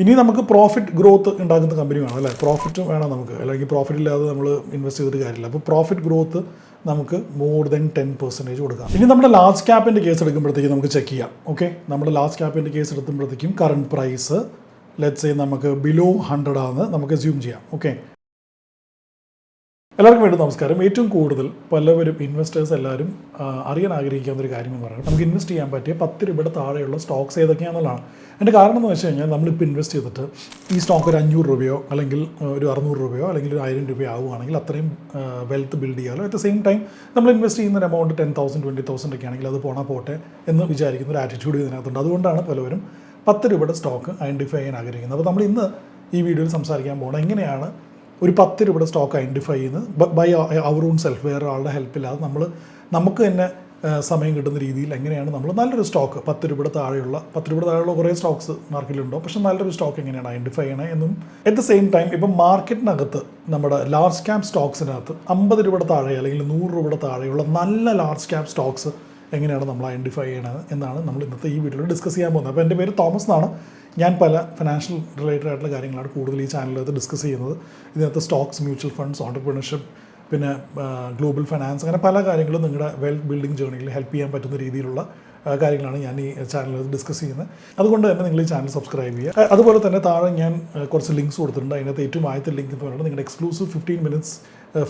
ഇനി നമുക്ക് profit growth ഉണ്ടാക്കുന്ന കമ്പനി വേണം അല്ലേ, പ്രോഫിറ്റ് വേണം നമുക്ക്, അല്ലെങ്കിൽ പ്രോഫിറ്റ് ഇല്ലാതെ നമ്മൾ ഇൻവെസ്റ്റ് ചെയ്തിട്ട് കാര്യമില്ല. അപ്പോൾ പ്രോഫിറ്റ് ഗ്രോത്ത് നമുക്ക് മോർ ദൻ 10% കൊടുക്കാം. ഇനി നമ്മുടെ ലാർജ് ക്യാപ്പിൻ്റെ കേസ് എടുക്കുമ്പോഴത്തേക്കും നമുക്ക് ചെക്ക് ചെയ്യാം. ഓക്കെ, നമ്മുടെ ലാർജ് ക്യാപ്പിൻ്റെ കേസ് എടുക്കുമ്പോഴത്തേക്കും കറണ്ട് പ്രൈസ് ലെറ്റ്സ് സേ നമുക്ക് ബിലോ 100 ആണെന്ന് നമുക്ക് അസ്യൂം ചെയ്യാം. ഓക്കെ, എല്ലാവർക്കും വേണ്ടി നമസ്കാരം. ഏറ്റവും കൂടുതൽ പലവരും ഇൻവെസ്റ്റേഴ്സ് എല്ലാവരും അറിയാൻ ആഗ്രഹിക്കുന്ന ഒരു കാര്യം എന്ന് പറയുന്നത് നമുക്ക് ഇൻവെസ്റ്റ് ചെയ്യാൻ പറ്റിയ 10 രൂപയുടെ താഴെയുള്ള സ്റ്റോക്സ് ഏതൊക്കെയാണെന്നുള്ളതാണ്. എൻ്റെ കാരണം എന്ന് വെച്ച് കഴിഞ്ഞാൽ നമ്മളിപ്പോൾ ഇൻവെസ്റ്റ് ചെയ്തിട്ട് ഈ സ്റ്റോക്ക് ഒരു 500 രൂപയോ അല്ലെങ്കിൽ ഒരു 600 രൂപയോ അല്ലെങ്കിൽ ഒരു 1000 രൂപയോ ആവുകയാണെങ്കിൽ അത്രയും വെൽത്ത് ബിൽഡ് ചെയ്യാമല്ലോ. അറ്റ് ദ സെയിം ടൈം നമ്മൾ ഇൻവെസ്റ്റ് ചെയ്യുന്ന ഒരു എമൗണ്ട് 10,000 20,000 ഒക്കെ ആണെങ്കിൽ അത് പോട്ടെ എന്ന് വിചാരിക്കുന്ന ഒരു ആറ്റിറ്റ്യൂഡ് ഇതിനകത്തുണ്ട്. അതുകൊണ്ടാണ് പലവരും 10 രൂപയുടെ സ്റ്റോക്ക് ഐഡൻറ്റിഫൈ ചെയ്യാൻ ആഗ്രഹിക്കുന്നത്. അപ്പോൾ നമ്മൾ ഇന്ന് ഈ വീഡിയോയിൽ സംസാരിക്കാൻ പോകണം എങ്ങനെയാണ് ഒരു 10 രൂപയുടെ സ്റ്റോക്ക് ഐഡൻറ്റിഫൈ ചെയ്യുന്നത് ബൈ അവർ ഓൺ സെൽഫ്, വേറെ ആളുടെ ഹെൽപ്പില്ലാതെ നമുക്ക് തന്നെ സമയം കിട്ടുന്ന രീതിയിൽ എങ്ങനെയാണ് നമ്മൾ നല്ലൊരു സ്റ്റോക്ക് 10 രൂപയുടെ താഴെയുള്ള കുറേ സ്റ്റോക്സ് മാർക്കറ്റിലുണ്ടോ, പക്ഷേ നല്ലൊരു സ്റ്റോക്ക് എങ്ങനെയാണ് ഐഡൻറ്റിഫൈ ചെയ്യണേ എന്നും അറ്റ് ദ സെയിം ടൈം ഇപ്പം മാർക്കറ്റിനകത്ത് നമ്മുടെ ലാർജ് ക്യാപ് സ്റ്റോക്സിനകത്ത് 50 രൂപയുടെ താഴെ അല്ലെങ്കിൽ 100 രൂപയുടെ താഴെയുള്ള നല്ല ലാർജ് ക്യാപ് സ്റ്റോക്സ് എങ്ങനെയാണ് നമ്മൾ ഐഡൻറ്റിഫൈ ചെയ്യണത് എന്നാണ് നമ്മൾ ഇന്നത്തെ ഈ വീഡിയോയിൽ ഡിസ്കസ് ചെയ്യാൻ പോകുന്നത്. അപ്പോൾ എൻ്റെ പേര് തോമസ് എന്നാണ്. ഞാൻ പല ഫിനാൻഷ്യൽ റിലേറ്റഡ് ആയിട്ടുള്ള കാര്യങ്ങളാണ് കൂടുതൽ ഈ ചാനലിനകത്ത് ഡിസ്കസ് ചെയ്യുന്നത്. ഇതിനകത്ത് സ്റ്റോക്സ്, മ്യൂച്വൽ ഫണ്ട്സ്, ഓണ്ടർപ്രണർഷിപ്പ്, പിന്നെ ഗ്ലോബൽ ഫൈനാൻസ്, അങ്ങനെ പല കാര്യങ്ങളും നിങ്ങളുടെ വെൽത്ത് ബിൽഡിംഗ് ജേർണിയിൽ ഹെൽപ്പ് ചെയ്യാൻ പറ്റുന്ന രീതിയിലുള്ള കാര്യങ്ങളാണ് ഞാൻ ഈ ചാനലിൽ ഡിസ്കസ് ചെയ്യുന്നത്. അതുകൊണ്ട് തന്നെ നിങ്ങൾ ഈ ചാനൽ സബ്സ്ക്രൈബ് ചെയ്യുക. അതുപോലെ തന്നെ താഴെ ഞാൻ കുറച്ച് ലിങ്ക്സ് കൊടുത്തിട്ടുണ്ട്. അതിനകത്ത് ഏറ്റവും ആദ്യത്തെ ലിങ്ക് എന്ന് പറയുന്നത് നിങ്ങളുടെ എക്സ്ക്ലൂസീവ് 15 മിനിറ്റ്സ്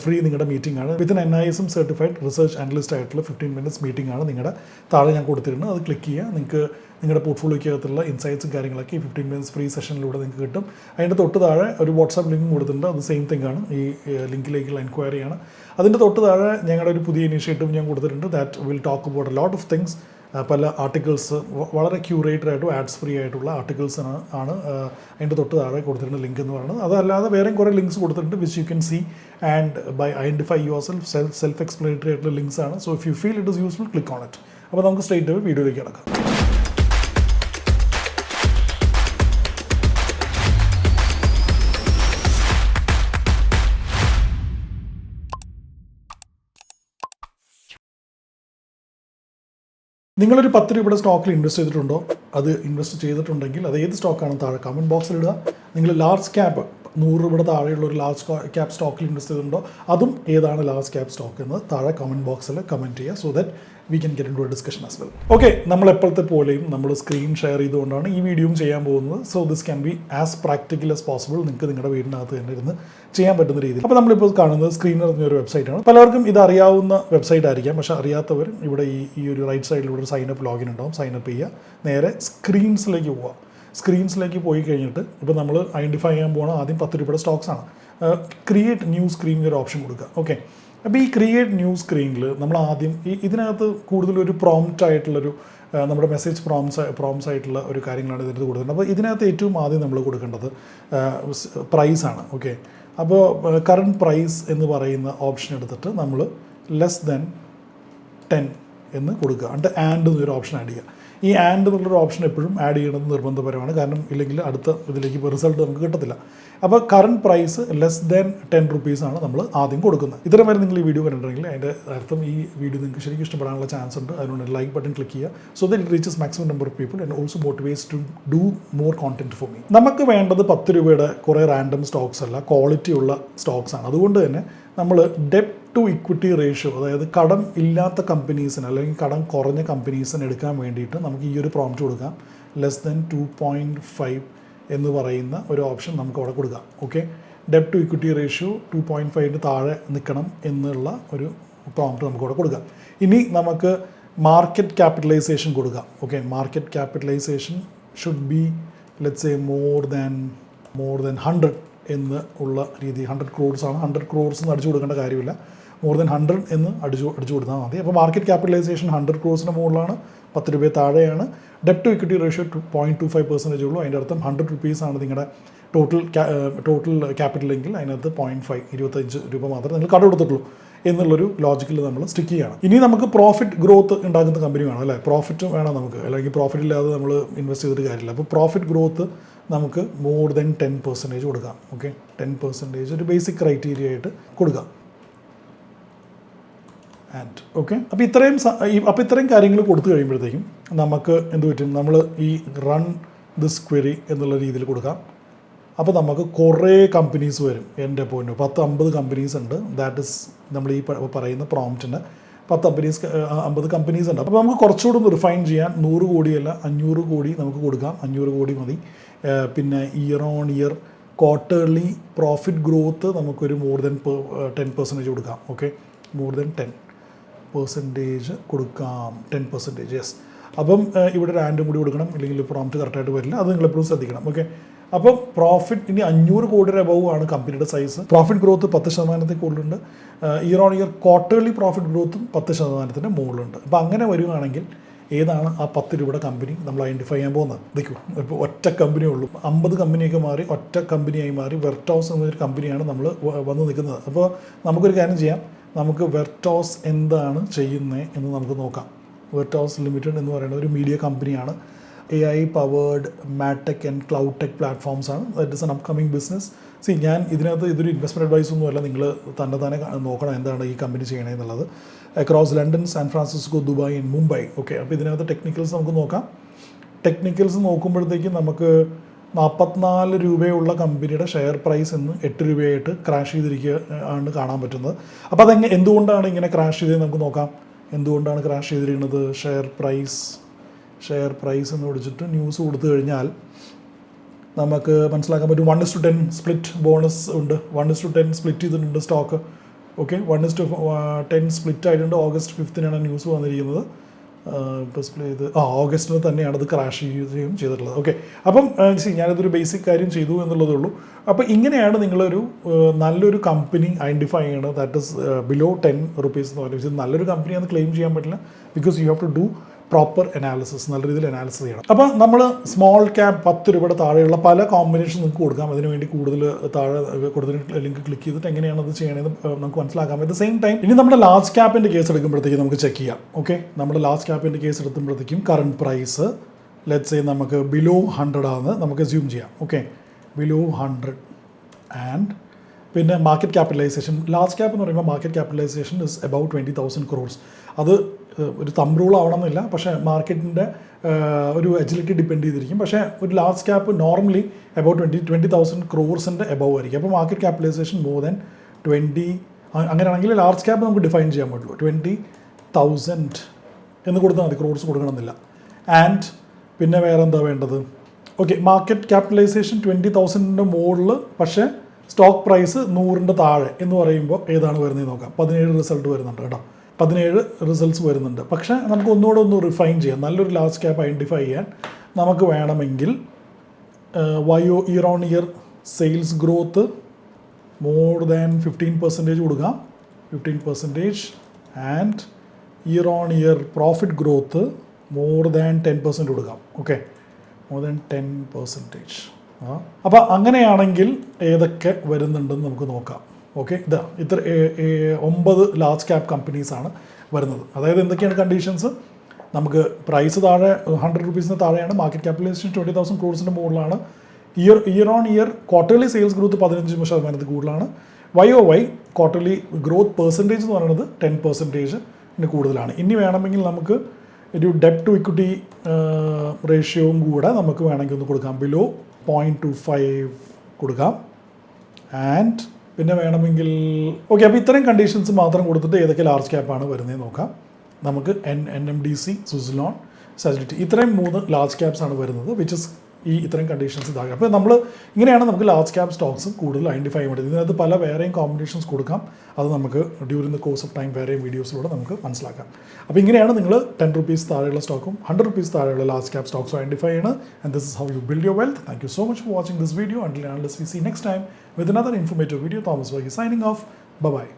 ഫ്രീ നിങ്ങളുടെ മീറ്റിംഗ് ആണ്. Within NISM certified research analyst ആയിട്ടുള്ള 15 മിനിറ്റ്സ് മീറ്റിംഗ് ആണ് നിങ്ങളുടെ താഴെ ഞാൻ കൊടുത്തിട്ടുണ്ട്. അത് ക്ലിക്ക് ചെയ്യുക. നിങ്ങൾക്ക് നിങ്ങളുടെ പോർട്ട്ഫോളിയോയ്ക്കകത്തുള്ള ഇൻസൈറ്റ്സും കാര്യങ്ങളൊക്കെ ഈ 15 മിനിറ്റ്സ് ഫ്രീ സെഷനിലൂടെ നിങ്ങൾക്ക് കിട്ടും. അതിൻ്റെ തൊട്ട് താഴെ ഒരു വാട്സാപ്പ് ലിങ്ക് കൊടുത്തിട്ടുണ്ട്. അത് സെയിം തിങ് ആണ്, ഈ ലിങ്കിലേക്കുള്ള എൻക്വയറിയാണ്. അതിൻ്റെ തൊട്ട് താഴെ ഞങ്ങളുടെ ഒരു പുതിയ ഇനീഷ്യേറ്റീവ് ഞാൻ കൊടുത്തിട്ടുണ്ട്. That will talk about a lot of things. പല ആർട്ടിക്കിൾസ് വളരെ ക്യൂറേറ്റഡ് ആയിട്ടും ആഡ്സ് ഫ്രീ ആയിട്ടുള്ള ആർട്ടിക്കിൾസ് ആണ് അതിൻ്റെ തൊട്ട് താഴെ കൊടുത്തിട്ടുണ്ട് ലിങ്ക് എന്ന് പറയുന്നത്. അതല്ലാതെ വേറെയും കുറേ ലിങ്ക്സ് കൊടുത്തിട്ടുണ്ട് which you can see and by identify your self explanatory ആയിട്ടുള്ള ലിങ്ക്സ് ആണ്. So if you feel it is useful click on it. അപ്പോൾ നമുക്ക് സ്ട്രേറ്റ് വീഡിയോയിലേക്ക് കിടക്കാം. നിങ്ങളൊരു 10 രൂപയുടെ സ്റ്റോക്കിൽ ഇൻവെസ്റ്റ് ചെയ്തിട്ടുണ്ടോ? അത് ഇൻവെസ്റ്റ് ചെയ്തിട്ടുണ്ടെങ്കിൽ അത് ഏത് സ്റ്റോക്കാണ് താഴെ കമൻറ്റ് ബോക്സിൽ ഇടുക. നിങ്ങൾ ലാർജ് ക്യാപ്പ് 100 രൂപയുടെ താഴെയുള്ള ഒരു ലാർജ് ക്യാപ്പ് സ്റ്റോക്കിൽ ഇൻവെസ്റ്റ് ചെയ്തിട്ടുണ്ടോ, അതും ഏതാണ് ലാർജ് ക്യാപ്പ് സ്റ്റോക്ക് എന്ന് താഴെ കമൻറ്റ് ബോക്സിൽ കമൻറ്റ് ചെയ്യുക. So that we can get into a discussion as well. Okay, നമ്മൾ എപ്പോഴത്തെ പോലെയും നമ്മൾ സ്ക്രീൻ ഷെയർ ചെയ്തുകൊണ്ടാണ് ഈ വീഡിയോയും ചെയ്യാൻ പോകുന്നത്. So this can be as practical as possible. നിങ്ങൾക്ക് നിങ്ങളുടെ വീടിനകത്ത് തന്നെ ഇരുന്ന് ചെയ്യാൻ പറ്റുന്ന രീതിയിൽ. അപ്പോൾ നമ്മളിപ്പോൾ കാണുന്നത് സ്ക്രീനർ എന്നൊരു വെബ്സൈറ്റാണ്. പലർക്കും ഇത് അറിയാവുന്ന വെബ്സൈറ്റ് ആയിരിക്കാം, പക്ഷേ അറിയാത്തവർ ഇവിടെ ഈ ഒരു റൈറ്റ് സൈഡിലൂടെ ഒരു സൈനപ്പ് ലോഗിൻ ഉണ്ടാവും. സൈനപ്പ് ചെയ്യുക, നേരെ സ്ക്രീൻസിലേക്ക് പോവുക. സ്ക്രീൻസിലേക്ക് പോയി കഴിഞ്ഞിട്ട് ഇപ്പോൾ നമ്മൾ ഐഡൻറ്റിഫൈ ചെയ്യാൻ പോകുന്ന ആദ്യം 10 രൂപയുടെ സ്റ്റോക്സ് ആണ്. ക്രിയേറ്റ് ന്യൂ സ്ക്രീനിൽ ഒരു ഓപ്ഷൻ കൊടുക്കുക. ഓക്കെ, അപ്പോൾ ഈ ക്രിയേറ്റ് ന്യൂ സ്ക്രീനിൽ നമ്മൾ ആദ്യം ഇതിനകത്ത് കൂടുതലൊരു പ്രോംപ്റ്റ് ആയിട്ടുള്ളൊരു നമ്മുടെ മെസ്സേജ് പ്രോംപ്റ്റ്സ് ആയിട്ടുള്ള ഒരു കാര്യങ്ങളാണ് ഇതിനകത്ത് കൊടുക്കുന്നത്. അപ്പോൾ ഇതിനകത്ത് ഏറ്റവും ആദ്യം നമ്മൾ കൊടുക്കേണ്ടത് പ്രൈസാണ്. ഓക്കെ, അപ്പോൾ കറണ്ട് പ്രൈസ് എന്ന് പറയുന്ന ഓപ്ഷൻ എടുത്തിട്ട് നമ്മൾ ലെസ് ദാൻ 10 എന്ന് കൊടുക്കുക. എന്നിട്ട് ആൻഡ് എന്നൊരു ഓപ്ഷൻ ആഡ് ചെയ്യുക. ഈ ആൻഡ് എന്നുള്ളൊരു ഓപ്ഷൻ എപ്പോഴും ആഡ് ചെയ്യണമെന്ന് നിർബന്ധപരമാണ്, കാരണം ഇല്ലെങ്കിൽ അടുത്ത ഇതിലേക്ക് ഇപ്പോൾ റിസൾട്ട് നമുക്ക് കിട്ടത്തില്ല. അപ്പോൾ കറണ്ട് പ്രൈസ് ലെസ് ദാൻ 10 റുപ്പീസാണ് നമ്മൾ ആദ്യം കൊടുക്കുന്നത്. ഇത്തരം വരെ നിങ്ങൾ ഈ വീഡിയോ കണ്ടിട്ടുണ്ടെങ്കിൽ അതിൻ്റെ അർത്ഥം ഈ വീഡിയോ നിങ്ങൾക്ക് ശരിക്കും ഇഷ്ടപ്പെടാനുള്ള ചാൻസ് ഉണ്ട്. അതുകൊണ്ട് ലൈക്ക് ബട്ടൺ ക്ലിക്ക് ചെയ്യുക. So that it reaches maximum number of people and also motivates to do more content for me. നമുക്ക് വേണ്ടത് 10 രൂപയുടെ കുറേ റാൻഡം സ്റ്റോക്സ് അല്ല, ക്വാളിറ്റി ഉള്ള സ്റ്റോക്സ് ആണ്. അതുകൊണ്ട് തന്നെ നമ്മൾ ഡെപ്റ്റ് ടു ഇക്വിറ്റി റേഷ്യോ, അതായത് കടം ഇല്ലാത്ത കമ്പനീസിന് അല്ലെങ്കിൽ കടം കുറഞ്ഞ കമ്പനീസിന് എടുക്കാൻ വേണ്ടിയിട്ട് നമുക്ക് ഈ ഒരു പ്രോംപ്റ്റ് കൊടുക്കാം. ലെസ് ദാൻ 2.5 എന്ന് പറയുന്ന ഒരു ഓപ്ഷൻ നമുക്ക് അവിടെ കൊടുക്കാം. ഓക്കെ, ഡെപ്റ്റ് ടു ഇക്വിറ്റി റേഷ്യോ 2.5 താഴെ നിൽക്കണം എന്നുള്ള ഒരു പ്രോംപ്റ്റ് നമുക്ക് അവിടെ കൊടുക്കാം. ഇനി നമുക്ക് മാർക്കറ്റ് ക്യാപിറ്റലൈസേഷൻ കൊടുക്കാം. Okay, market capitalization should be let's say more than 100 എന്ന് ഉള്ള രീതി. 100 crores ആണ്. 100 crores എന്ന് അടിച്ചു കൊടുക്കേണ്ട കാര്യമില്ല, മോർ ദാൻ 100 എന്ന് അടിച്ചു കൊടുത്താൽ മതി. അപ്പോൾ മാർക്കറ്റ് ക്യാപിറ്റലൈസേഷൻ 100 crores മുകളിലാണ്, 10 രൂപ താഴെയാണ്. ഡെപ്റ്റ് ടു ഇക്വിറ്റി റേഷ്യോ 0.25% ഉള്ളൂ. അതിൻ്റെ അർത്ഥം 100 റുപ്പീസാണ് നിങ്ങളുടെ ടോട്ടൽ ക്യാപിറ്റലെങ്കിൽ അതിനകത്ത് 0.5 25 രൂപ മാത്രമേ നിങ്ങൾ കടം കൊടുത്തിട്ടുള്ളൂ എന്നുള്ളൊരു ലോജിക്കിൽ നമ്മൾ സ്റ്റിക്ക് ചെയ്യണം. ഇനി നമുക്ക് പ്രോഫിറ്റ് ഗ്രോത്ത് ഉണ്ടാക്കുന്ന കമ്പനി വേണം അല്ലേ, പ്രോഫിറ്റ് വേണം നമുക്ക്, അല്ലെങ്കിൽ പ്രോഫിറ്റ് ഇല്ലാതെ നമ്മൾ ഇൻവെസ്റ്റ് ചെയ്തിട്ട് കാര്യമില്ല. അപ്പോൾ പ്രോഫിറ്റ് ഗ്രോത്ത് നമുക്ക് മോർ ദൻ 10% കൊടുക്കാം. ഓക്കെ, 10% ഒരു ബേസിക് ക്രൈറ്റീരിയ ആയിട്ട് കൊടുക്കാം. ആൻഡ് ഓക്കെ, അപ്പോൾ ഇത്രയും കാര്യങ്ങൾ കൊടുത്തു കഴിയുമ്പോഴത്തേക്കും നമുക്ക് എന്ത് പറ്റും, നമ്മൾ ഈ റൺ ദിസ് ക്വറി എന്നുള്ള രീതിയിൽ കൊടുക്കാം. അപ്പോൾ നമുക്ക് കുറേ കമ്പനീസ് വരും. എൻ്റെ പോയിൻ്റ് 10-50 കമ്പനീസ് ഉണ്ട്. ദാറ്റ് ഇസ് നമ്മൾ ഈ പറയുന്ന പ്രോംപ്റ്റിന് 50 കമ്പനീസ് ഉണ്ട്. അപ്പോൾ നമുക്ക് കുറച്ചുകൂടി ഒന്ന് റിഫൈൻ ചെയ്യാൻ 100 കോടിയല്ല 500 കോടി നമുക്ക് കൊടുക്കാം. 500 കോടി മതി. പിന്നെ year on year quarterly profit growth നമുക്കൊരു മോർ ദൻ 10% കൊടുക്കാം. ഓക്കെ, മോർ ദൻ 10% കൊടുക്കാം. 10%, യെസ്. അപ്പം ഇവിടെ ഒരു ആൻഡും കൂടി കൊടുക്കണം, ഇല്ലെങ്കിൽ പ്രോംപ്റ്റ് കറക്റ്റായിട്ട് വരില്ല. അത് നിങ്ങൾ എപ്പോഴും ശ്രദ്ധിക്കണം. ഓക്കെ, അപ്പം പ്രോഫിറ്റ് ഇനി 500 കോടിയുടെ അബവ് ആണ് കമ്പനിയുടെ സൈസ്. പ്രോഫിറ്റ് ഗ്രോത്ത് 10% കൂടുതലുണ്ട്. Year on year quarterly profit ഗ്രോത്തും 10% മുകളിലുണ്ട്. അപ്പോൾ അങ്ങനെ വരികയാണെങ്കിൽ ഏതാണ് ആ 10 രൂപയുടെ കമ്പനി നമ്മൾ ഐഡൻറ്റിഫൈ ചെയ്യാൻ പോകുന്നത്? നിൽക്കും, ഇപ്പോൾ ഒറ്റ കമ്പനിയേ ഉള്ളൂ. 50 കമ്പനിയൊക്കെ മാറി ഒറ്റ കമ്പനിയായി മാറി വെർട്ടോസ് എന്നൊരു കമ്പനിയാണ് നമ്മൾ വന്ന് നിൽക്കുന്നത്. അപ്പോൾ നമുക്കൊരു കാര്യം ചെയ്യാം, നമുക്ക് വെർട്ടോസ് എന്താണ് ചെയ്യുന്നത് എന്ന് നമുക്ക് നോക്കാം. വെർട്ടോസ് ലിമിറ്റഡ് എന്ന് പറയുന്ന ഒരു മീഡിയ കമ്പനിയാണ്. AI powered madtech and cloud tech platforms ആണ്. That is an upcoming business. ഞാൻ ഇതിനകത്ത് ഇതൊരു ഇൻവെസ്റ്റ്മെൻറ്റ് അഡ്വൈസ് ഒന്നുമല്ല, നിങ്ങൾ തന്നെ നോക്കണം എന്താണ് ഈ കമ്പനി ചെയ്യണമെന്നുള്ളത്. Across London, San Francisco, Dubai and Mumbai. Okay, അപ്പോൾ ഇതിനകത്ത് ടെക്നിക്കൽസ് നമുക്ക് നോക്കാം. ടെക്നിക്കൽസ് നോക്കുമ്പോഴത്തേക്കും നമുക്ക് 44 രൂപയുള്ള കമ്പനിയുടെ ഷെയർ പ്രൈസ് ഇന്ന് 8 രൂപയായിട്ട് ക്രാഷ് ചെയ്തിരിക്കുക ആണ് കാണാൻ പറ്റുന്നത്. അപ്പോൾ എന്തുകൊണ്ടാണ് ഇങ്ങനെ ക്രാഷ് ചെയ്തത് നമുക്ക് നോക്കാം. എന്തുകൊണ്ടാണ് ക്രാഷ് ചെയ്തിരിക്കുന്നത്? ഷെയർ പ്രൈസ് എന്ന് വിളിച്ചിട്ട് ന്യൂസ് കൊടുത്തു കഴിഞ്ഞാൽ നമുക്ക് മനസ്സിലാക്കാൻ പറ്റും. 1:10 സ്പ്ലിറ്റ് ബോണസ് ഉണ്ട്. 1:10 സ്പ്ലിറ്റ് ചെയ്തിട്ടുണ്ട് സ്റ്റോക്ക്. ഓക്കെ, 1:10 സ്പ്ലിറ്റ് ആയിട്ടുണ്ട്. August 5th ന്യൂസ് വന്നിരിക്കുന്നത്. ഇപ്പോൾ ഓഗസ്റ്റിന് തന്നെയാണ് അത് ക്രാഷ് ചെയ്യുകയും ചെയ്തിട്ടുള്ളത്. ഓക്കെ, അപ്പം ഞാനിതൊരു ബേസിക് കാര്യം ചെയ്തു എന്നുള്ളതേ ഉള്ളൂ. അപ്പോൾ ഇങ്ങനെയാണ് നിങ്ങളൊരു നല്ലൊരു കമ്പനി ഐഡൻറ്റിഫൈ ചെയ്യണത്. ദാറ്റ് ഇസ് ബിലോ 10 rupees എന്ന് പറയുന്നത്. ഇത് നല്ലൊരു കമ്പനിയാണെന്ന് ക്ലെയിം ചെയ്യാൻ പറ്റില്ല, because you have to do proper analysis, നല്ല രീതിയിൽ അനാലിസിസ് ചെയ്യണം. അപ്പോൾ നമ്മൾ സ്മോൾ ക്യാപ് 10 രൂപയുടെ താഴെയുള്ള പല കോമ്പിനേഷൻ നിങ്ങൾക്ക് കൊടുക്കാം. അതിനുവേണ്ടി കൂടുതൽ താഴെ കൊടുത്തിട്ട് ലിങ്ക് ക്ലിക്ക് ചെയ്തിട്ട് എങ്ങനെയാണ് അത് ചെയ്യണമെന്ന് നമുക്ക് മനസ്സിലാക്കാം. അറ്റ് ദ സെയിം ടൈം ഇനി നമ്മുടെ ലാർജ് ക്യാപ്പിൻ്റെ കേസ് എടുക്കുമ്പോഴത്തേക്കും നമുക്ക് ചെക്ക് ചെയ്യാം. ഓക്കെ, നമ്മുടെ ലാർജ് ക്യാപ്പിൻ്റെ കേസ് എടുക്കുമ്പോഴത്തേക്കും കറണ്ട് പ്രൈസ് ലെറ്റ്സ് സേ നമുക്ക് ബിലോ 100 ആണ് നമുക്ക് അസ്യൂം ചെയ്യാം. ഓക്കെ, ബിലോ 100 ആൻഡ് പിന്നെ മാർക്കറ്റ് ക്യാപിറ്റലൈസേഷൻ. ലാർജ് ക്യാപ്പ് എന്ന് പറയുമ്പോൾ market capitalisation is about 20,000 crores. അത് ഒരു തമ്പ് റൂൾ ആവണമെന്നില്ല, പക്ഷേ മാർക്കറ്റിൻ്റെ ഒരു എജിലിറ്റി ഡിപ്പെൻഡ് ചെയ്തിരിക്കും. പക്ഷേ ഒരു large cap normally about 20,000 crores above ആയിരിക്കും. അപ്പോൾ മാർക്കറ്റ് ക്യാപിറ്റലൈസേഷൻ മോർ ദാൻ 20, അങ്ങനെയാണെങ്കിൽ ലാർജ് ക്യാപ്പ് നമുക്ക് ഡിഫൈൻ ചെയ്യാൻ പറ്റുള്ളൂ. 20,000 എന്ന് കൊടുത്താൽ മതി, ക്രോർസ് കൊടുക്കണമെന്നില്ല. ആൻഡ് പിന്നെ വേറെ എന്താ വേണ്ടത്? ഓക്കെ, മാർക്കറ്റ് ക്യാപിറ്റലൈസേഷൻ 20,000 മുകളിൽ, പക്ഷേ സ്റ്റോക്ക് പ്രൈസ് 100 താഴെ എന്ന് പറയുമ്പോൾ ഏതാണ് വരുന്നത് നോക്കാം. 17 റിസൾട്ട് വരുന്നുണ്ട് കേട്ടോ, 17 റിസൾട്ട്സ് വരുന്നുണ്ട്. പക്ഷേ നമുക്ക് ഒന്നുകൂടെ ഒന്ന് റിഫൈൻ ചെയ്യാം. നല്ലൊരു ലാർജ് ക്യാപ്പ് ഐഡൻറ്റിഫൈ ചെയ്യാൻ നമുക്ക് വേണമെങ്കിൽ year on year sales growth more than 15% കൊടുക്കാം, 15%. And year on year profit growth more than 10% കൊടുക്കാം. Okay, more than 10%. അപ്പോൾ അങ്ങനെയാണെങ്കിൽ ഏതൊക്കെ വരുന്നുണ്ടെന്ന് നമുക്ക് നോക്കാം. ഓക്കെ, ഇത്ര 9 ലാർജ് ക്യാപ്പ് കമ്പനീസാണ് വരുന്നത്. അതായത് എന്തൊക്കെയാണ് കണ്ടീഷൻസ്? നമുക്ക് പ്രൈസ് താഴെ 100 rupees താഴെയാണ്, മാർക്കറ്റ് ക്യാപിറ്റലൈസേഷൻ 20,000 crores മുകളിലാണ്, year on year quarterly sales growth 15% കൂടുതലാണ്, YOY ക്വാർട്ടർലി ഗ്രോത്ത് പെർസെൻറ്റേജ് എന്ന് പറയുന്നത് 10% കൂടുതലാണ്. ഇനി വേണമെങ്കിൽ നമുക്ക് ഒരു ഡെപ്റ്റ് ടു ഇക്വിറ്റി റേഷ്യോയും കൂടെ നമുക്ക് വേണമെങ്കിൽ ഒന്ന് കൊടുക്കാം. ബിലോ 0.25 കൊടുക്കാം. ആൻഡ് പിന്നെ വേണമെങ്കിൽ ഓക്കെ, അപ്പോൾ ഇത്രയും കണ്ടീഷൻസ് മാത്രം കൊടുത്തിട്ട് ഏതൊക്കെ ലാർജ് ക്യാപ്പാണ് വരുന്നത് നോക്കാം. നമുക്ക് NMDC, സുസ്ലോൺ, സാജിലിറ്റി, ഇത്രയും 3 ലാർജ് ക്യാപ്സ് ആണ് വരുന്നത്. വിച്ച് ഇസ് ഇത്രയും കണ്ടീഷൻസ് ഇതാകും. അപ്പോൾ നമ്മൾ ഇങ്ങനെയാണ് നമുക്ക് ലാർജ് ക്യാപ് സ്റ്റോക്സ് കൂടുതൽ ഐഡൻറ്റിഫൈ ചെയ്യാൻ പറ്റും. ഇതിനകത്ത് പല വേറെയും കോമ്പിനേഷൻസ് കൊടുക്കാം. അത് നമുക്ക് during the course of time വേറെയും വീഡിയോസിലൂടെ നമുക്ക് മനസ്സിലാക്കാം. അപ്പോൾ ഇങ്ങനെയാണ് നിങ്ങൾ 10 rupees താഴെയുള്ള സ്റ്റോക്കും 100 rupees താഴെയുള്ള ലാർജ് ക്യാപ് സ്റ്റോക്സും ഐഡൻറ്റിഫൈ ചെയ്യുന്നത്. And this is how you build your wealth. Thank you so much for watching this video. Until we see next time with another informative video, Thomas Varghese signing off. Bye-bye.